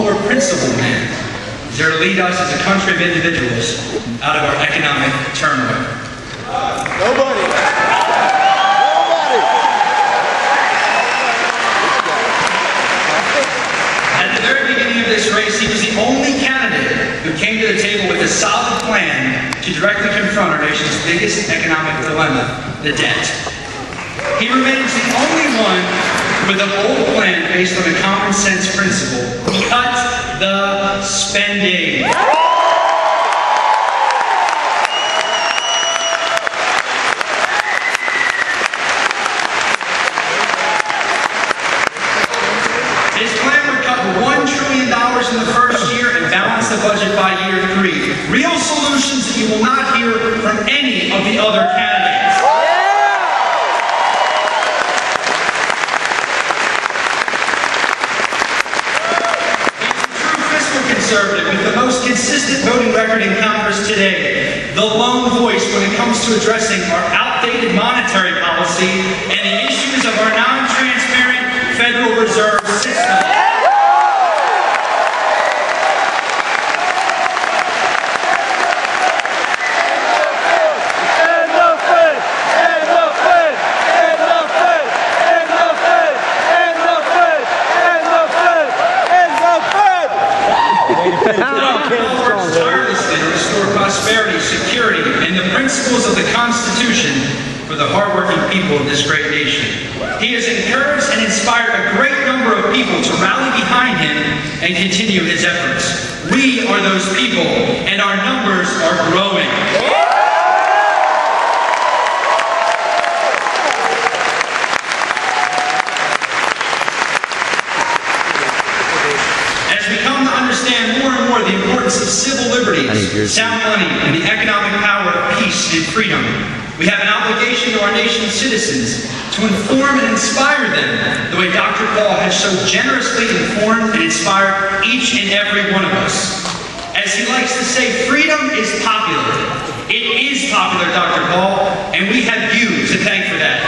more principled man is there to lead us as a country of individuals out of our economic turmoil. Nobody. At the very beginning of this race, he was the only candidate who came to the table with a solid plan to directly confront our nation's biggest economic dilemma, the debt. He remains the only one with a bold plan based on a common sense principle: cut the spending. His plan would cut $1 trillion in the first year and balance the budget by year 3. Real solutions that you will not hear from any of the other candidates. Conservative with the most consistent voting record in Congress today, the lone voice when it comes to addressing our outdated monetary policy and the issues of our non-transparent Federal Reserve system. Tirelessly to restore prosperity, security, and the principles of the Constitution for the hardworking people of this great nation. He has encouraged and inspired a great number of people to rally behind him and continue his efforts. We are those people, and our numbers are growing. Understand more and more the importance of civil liberties, sound money, and the economic power of peace and freedom. We have an obligation to our nation's citizens to inform and inspire them the way Dr. Paul has so generously informed and inspired each and every one of us. As he likes to say, freedom is popular. It is popular, Dr. Paul, and we have you to thank for that.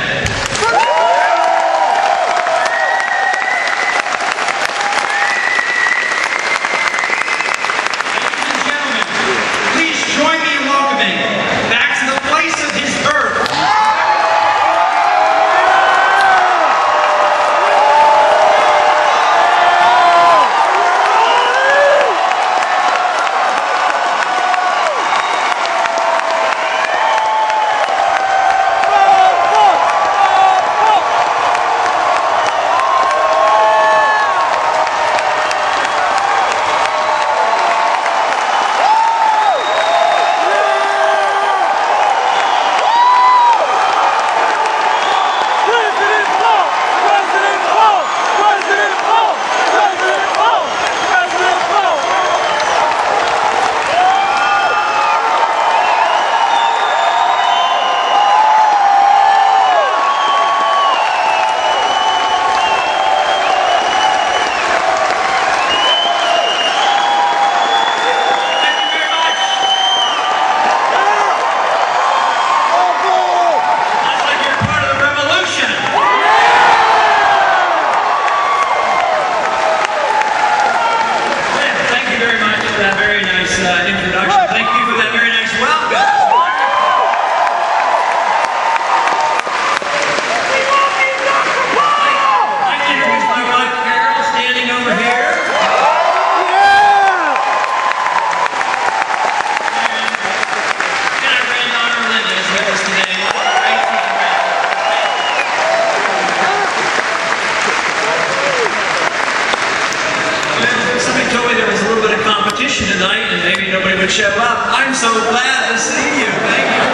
Tonight, and maybe nobody would show up. I'm so glad to see you. Thank you.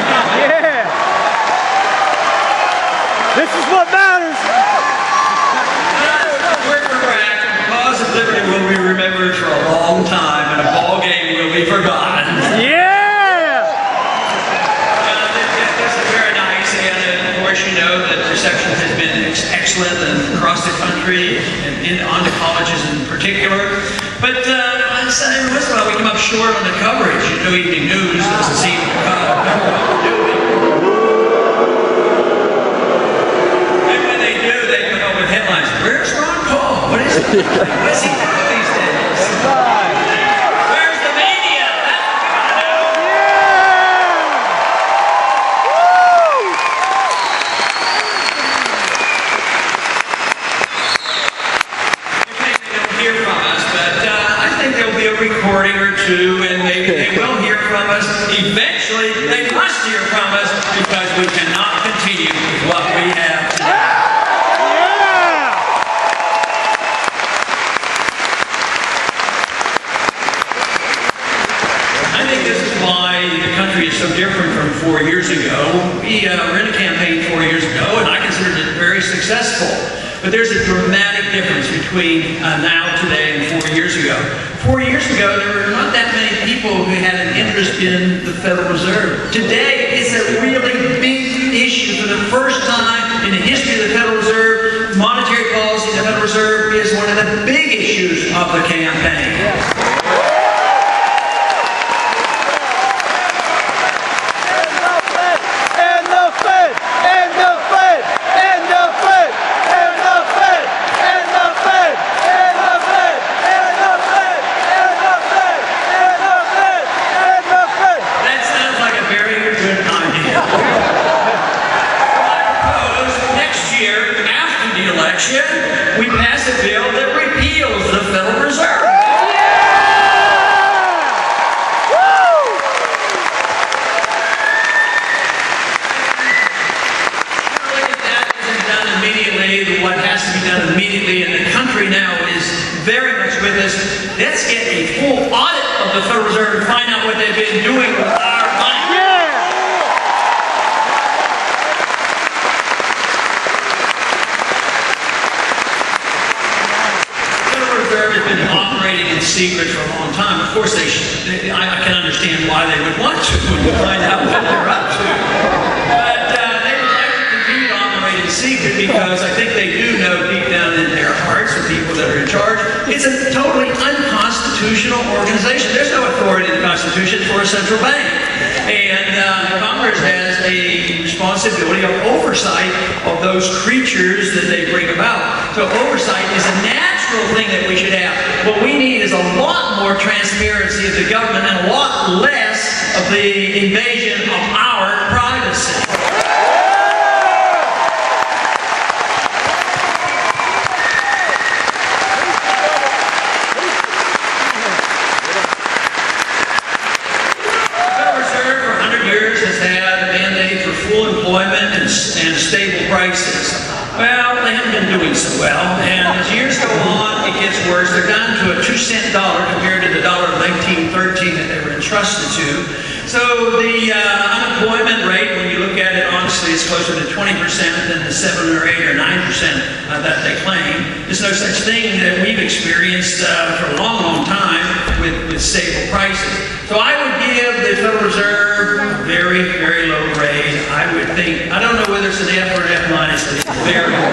Yeah. This is what matters. We're correct. The cause of liberty will be remembered for a long time, and a ball game will be forgotten. Yeah. This is very nice, and of course you know that reception has been excellent across the country and on to colleges in particular. But every once in a while we come up short on the coverage. You know, evening news doesn't seem to cover what we're doing. And when they do, they come up with headlines. Where's Ron Paul? What is he? What is he doing these days? recording or two, and maybe they will hear from us. Eventually, they must hear from us because we cannot continue with what we have today. I think this is why the country is so different from 4 years ago. We were in a campaign 4 years ago, and I considered it very successful. But there's a dramatic difference between now, today, and 4 years ago. 4 years ago, there were not that many people who had an interest in the Federal Reserve. Today, it's a really big issue. For the first time in the history of the Federal Reserve, monetary policy of the Federal Reserve is one of the big issues of the campaign. We pass a bill that repeals the Federal Reserve. Surely if that isn't done immediately, what has to be done immediately, and the country now is very much with us. Let's get a full audit of the Federal Reserve and find out what they've been doing with our money. Secret for a long time. Of course, I can understand why they would want to when you find out what they're up to. But they would like to continue to operate in secret because I think they do know deep down in their hearts, the people that are in charge, it's a totally unconstitutional organization. There's no authority in the Constitution for a central bank. And Congress has a responsibility of oversight of those creatures that they bring about. So oversight is a natural thing that we should have. What we need is a lot more transparency of the government and a lot less of the invasion of our privacy. And stable prices. Well, they haven't been doing so well, and as years go on, it gets worse. They're down to a 2-cent dollar compared to the dollar of 1913 that they were entrusted to. So the unemployment rate, when you look at it honestly, is closer to 20% than the 7 or 8 or 9% that they claim. There's no such thing that we've experienced for a long, long time with stable prices. So I would give the Federal Reserve a very, very low grade. I would think, I don't know whether it's an F or an F minus, but it's very low.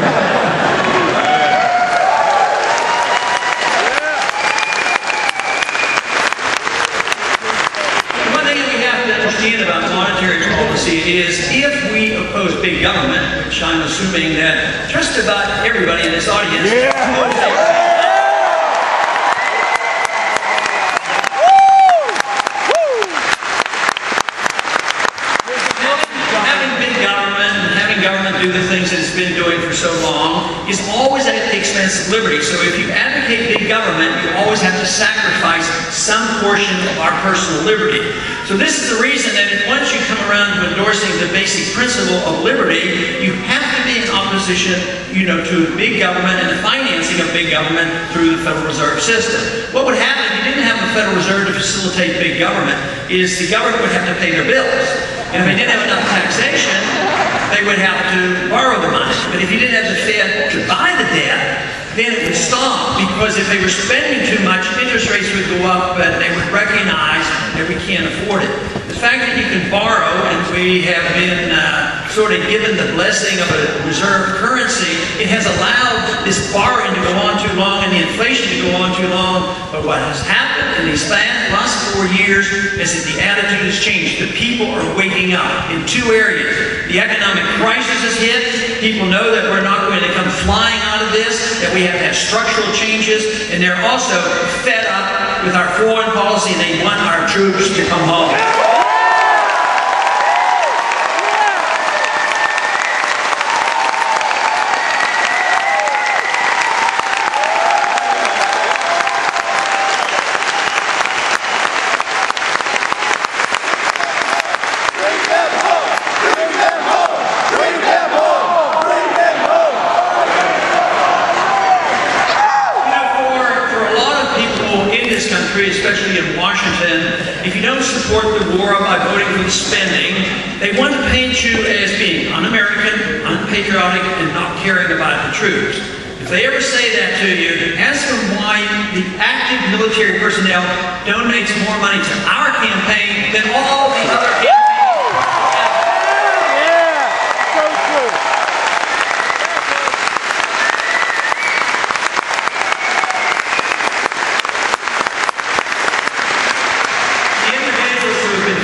One thing that we have to understand about monetary policy is if we oppose big government, which I'm assuming that just about everybody in this audience opposes. Do the things that it's been doing for so long is always at the expense of liberty. So if you advocate big government, you always have to sacrifice some portion of our personal liberty. So this is the reason that once you come around to endorsing the basic principle of liberty, you have to be in opposition, to big government and the financing of big government through the Federal Reserve System. What would happen if you didn't have the Federal Reserve to facilitate big government is the government would have to pay their bills. And if they didn't have enough taxation, they would have to borrow the money. But if you didn't have the Fed to buy the debt, then it would stop, because if they were spending too much, interest rates would go up, but they would recognize that we can't afford it. The fact that you can borrow, and we have been sort of given the blessing of a reserve currency, it has allowed this borrowing to go on too long and the inflation to go on too long. But what has happened in these last 4 years is that the attitude has changed. The people are waking up in two areas. The economic crisis has hit. People know that we're not going to come flying out of this, that we have to have structural changes, and they're also fed up with our foreign policy, and they want our troops to come home. country, especially in Washington, if you don't support the war by voting for the spending, they want to paint you as being un-American, unpatriotic, and not caring about the troops. If they ever say that to you, ask them why the active military personnel donates more money to our campaign than all the other campaigns.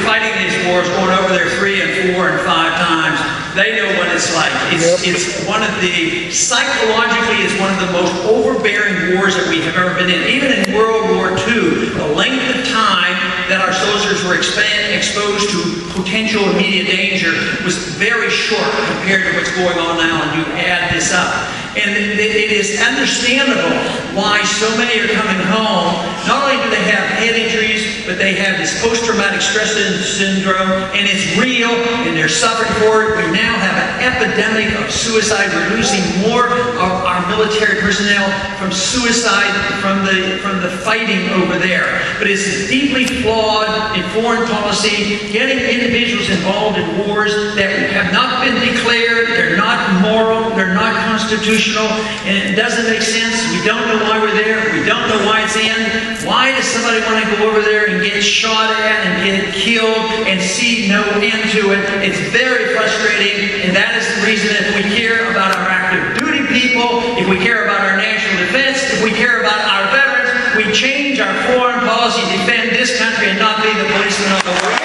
Fighting these wars, going over there 3 and 4 and 5 times, they know what it's like. It's one of the, psychologically, it's one of the most overbearing wars that we have ever been in. Even in World War II, the length of time that our soldiers were exposed to potential immediate danger was very short compared to what's going on now, and you add this up. And it is understandable why so many are coming home. Not only do they have head injuries, but they have this post-traumatic stress syndrome, and it's real, and they're suffering for it. We now have an epidemic of suicide. We're losing more of our military personnel from suicide from the fighting over there. But it's deeply flawed in foreign policy, getting individuals involved in wars that have not been declared, they're not moral, they're not constitutional, and it doesn't make sense. We don't know why we're there. We don't know why it's in. Why does somebody want to go over there and get shot at and get killed and see no end to it? It's very frustrating, and that is the reason that we care about our active duty people, if we care about our national defense, if we care about our veterans, we change our foreign policy to defend this country and not be the policeman of the world.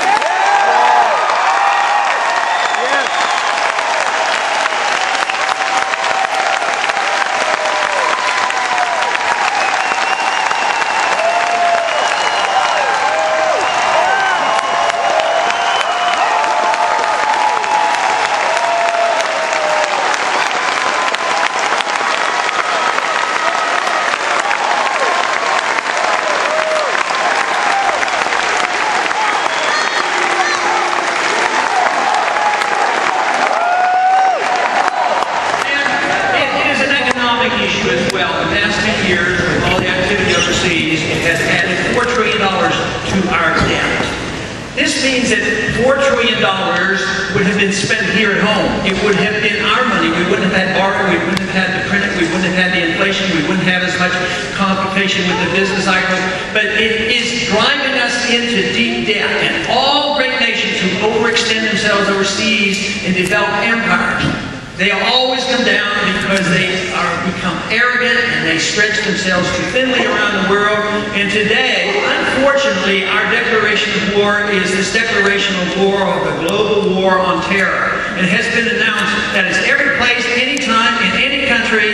As well. In the past 10 years, with all the activity overseas, it has added $4 trillion to our debt. This means that $4 trillion would have been spent here at home. It would have been our money. We wouldn't have had borrowing, we wouldn't have had to print it, we wouldn't have had the inflation, we wouldn't have as much complication with the business cycle. But it is driving us into deep debt. And all great nations who overextend themselves overseas and develop empires, they always come down because they become arrogant and they stretch themselves too thinly around the world. And today, unfortunately, our declaration of war is this declaration of war, of the global war on terror. And it has been announced that it's every place, anytime, in any country.